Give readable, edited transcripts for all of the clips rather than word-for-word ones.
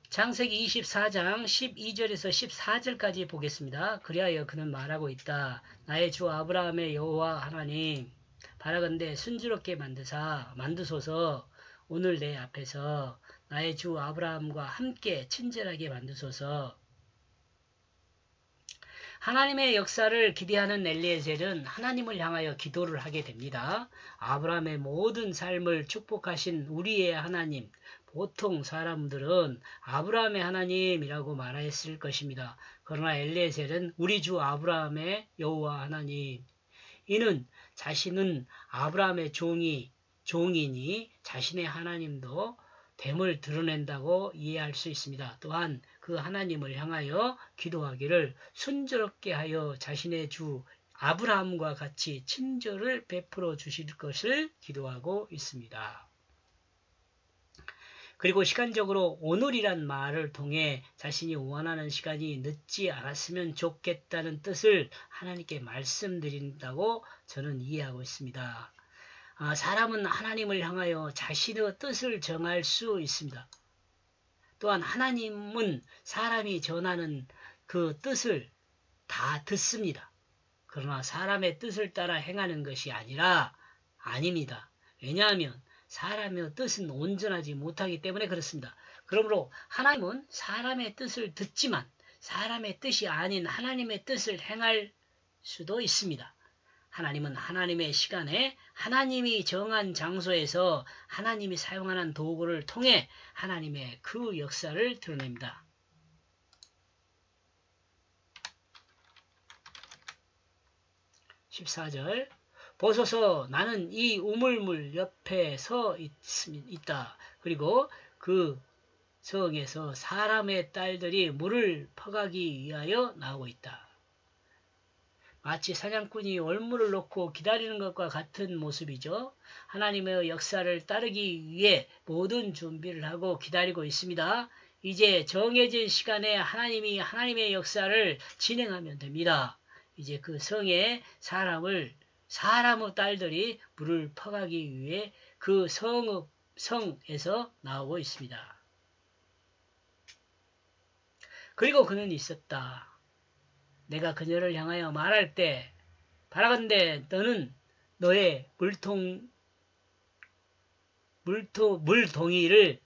창세기 24장 12절에서 14절까지 보겠습니다. 그리하여 그는 말하고 있다. 나의 주 아브라함의 여호와 하나님 바라건대 순조롭게 만드소서. 오늘 내 앞에서 나의 주 아브라함과 함께 친절하게 만드소서. 하나님의 역사를 기대하는 엘리에셀은 하나님을 향하여 기도를 하게 됩니다. 아브라함의 모든 삶을 축복하신 우리의 하나님, 보통 사람들은 아브라함의 하나님이라고 말했을 것입니다. 그러나 엘리에셀은 우리 주 아브라함의 여호와 하나님. 이는 자신은 아브라함의 종이니 자신의 하나님도 됨을 드러낸다고 이해할 수 있습니다. 또한 그 하나님을 향하여 기도하기를 순조롭게 하여 자신의 주 아브라함과 같이 친절을 베풀어 주실 것을 기도하고 있습니다. 그리고 시간적으로 오늘이란 말을 통해 자신이 원하는 시간이 늦지 않았으면 좋겠다는 뜻을 하나님께 말씀드린다고 저는 이해하고 있습니다. 사람은 하나님을 향하여 자신의 뜻을 정할 수 있습니다. 또한 하나님은 사람이 전하는 그 뜻을 다 듣습니다. 그러나 사람의 뜻을 따라 행하는 것이 아닙니다. 왜냐하면 사람의 뜻은 온전하지 못하기 때문에 그렇습니다. 그러므로 하나님은 사람의 뜻을 듣지만 사람의 뜻이 아닌 하나님의 뜻을 행할 수도 있습니다. 하나님은 하나님의 시간에 하나님이 정한 장소에서 하나님이 사용하는 도구를 통해 하나님의 그 역사를 드러냅니다. 14절 보소서 나는 이 우물물 옆에 서 있다. 그리고 그 성에서 사람의 딸들이 물을 퍼가기 위하여 나오고 있다. 마치 사냥꾼이 올무를 놓고 기다리는 것과 같은 모습이죠. 하나님의 역사를 따르기 위해 모든 준비를 하고 기다리고 있습니다. 이제 정해진 시간에 하나님이 하나님의 역사를 진행하면 됩니다. 이제 그 성에 사람의 딸들이 물을 퍼가기 위해 그 성에서 나오고 있습니다. 그리고 그는 있었다. 내가 그녀를 향하여 말할 때 바라건대 너는 너의 물동이를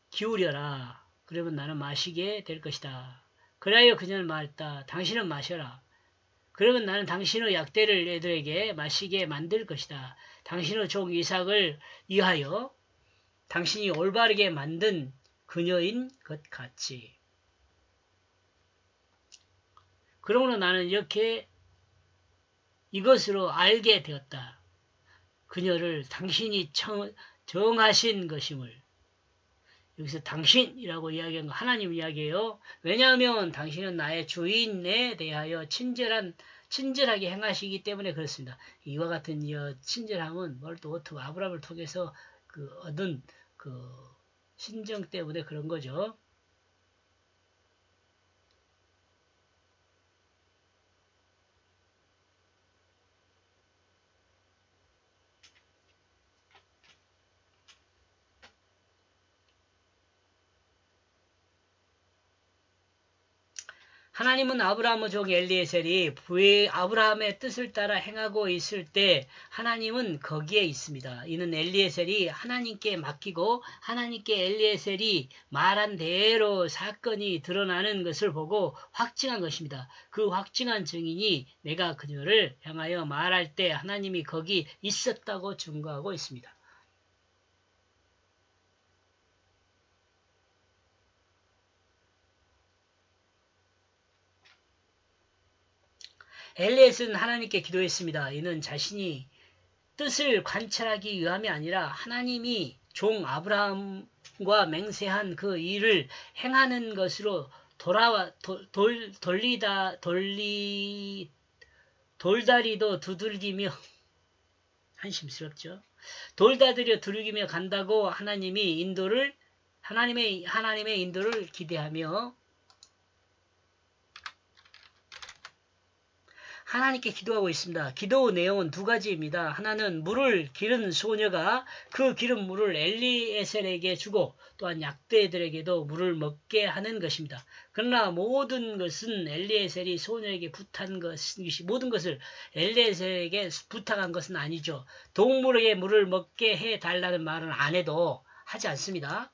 기울여라. 그러면 나는 마시게 될 것이다. 그리하여 그녀는 말했다. 당신은 마셔라. 그러면 나는 당신의 약대를 애들에게 마시게 만들 것이다. 당신의 종 이삭을 위하여 당신이 올바르게 만든 그녀인 것 같이. 그러므로 나는 이렇게 이것으로 알게 되었다. 그녀를 당신이 정하신 것임을. 여기서 당신이라고 이야기한 거 하나님 이야기예요. 왜냐하면 당신은 나의 주인에 대하여 친절하게 행하시기 때문에 그렇습니다. 이와 같은 친절함은 아브라함을 통해서 얻은 신정 때문에 그런 거죠. 하나님은 아브라함의 종 엘리에셀이 아브라함의 뜻을 따라 행하고 있을 때 하나님은 거기에 있습니다. 이는 엘리에셀이 하나님께 맡기고 하나님께 엘리에셀이 말한 대로 사건이 드러나는 것을 보고 확증한 것입니다. 그 확증한 증인이 내가 그녀를 향하여 말할 때 하나님이 거기 있었다고 증거하고 있습니다. 엘리에셀은 하나님께 기도했습니다. 이는 자신이 뜻을 관찰하기 위함이 아니라 하나님이 종 아브라함과 맹세한 그 일을 행하는 것으로 돌다리도 두들기며 한심스럽죠. 돌다리려 두들기며 간다고 하나님의 인도를 기대하며 하나님께 기도하고 있습니다. 기도 내용은 두 가지입니다. 하나는 물을 기른 소녀가 그 기른 물을 엘리에셀에게 주고 또한 약대들에게도 물을 먹게 하는 것입니다. 그러나 모든 것은 엘리에셀이 소녀에게 부탁한 것이 모든 것을 엘리에셀에게 부탁한 것은 아니죠. 동물에게 물을 먹게 해달라는 말은 안 해도 하지 않습니다.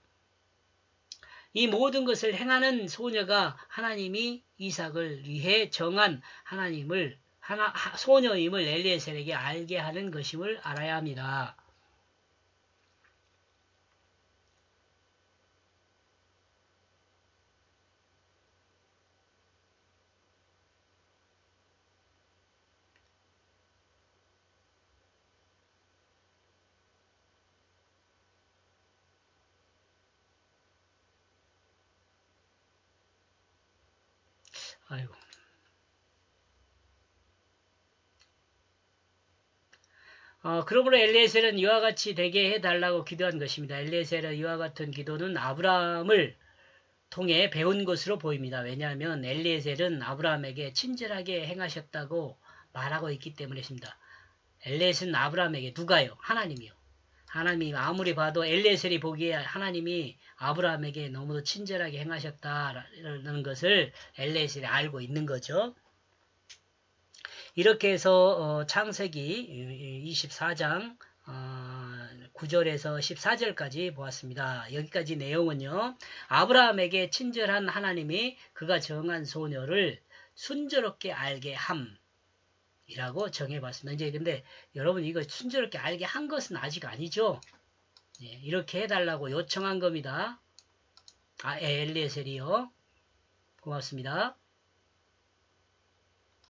이 모든 것을 행하는 소녀가 하나님이 이삭을 위해 정한 소녀임을 엘리에셀에게 알게 하는 것임을 알아야 합니다. 아이고. 그러므로 엘리에셀은 이와 같이 되게 해달라고 기도한 것입니다. 엘리에셀의 이와 같은 기도는 아브라함을 통해 배운 것으로 보입니다. 왜냐하면 엘리에셀은 아브라함에게 친절하게 행하셨다고 말하고 있기 때문이십니다. 엘리에셀은 아브라함에게 누가요? 하나님이요. 하나님이 아무리 봐도 엘리에셀이 보기에 하나님이 아브라함에게 너무도 친절하게 행하셨다는 것을 엘리에셀이 알고 있는 거죠. 이렇게 해서 창세기 24장 9절에서 14절까지 보았습니다. 여기까지 내용은요. 아브라함에게 친절한 하나님이 그가 정한 소녀를 순조롭게 알게 함이라고 정해봤습니다. 이제 근데 여러분 이거 순조롭게 알게 한 것은 아직 아니죠. 예, 이렇게 해달라고 요청한 겁니다. 엘리에셀이요. 고맙습니다.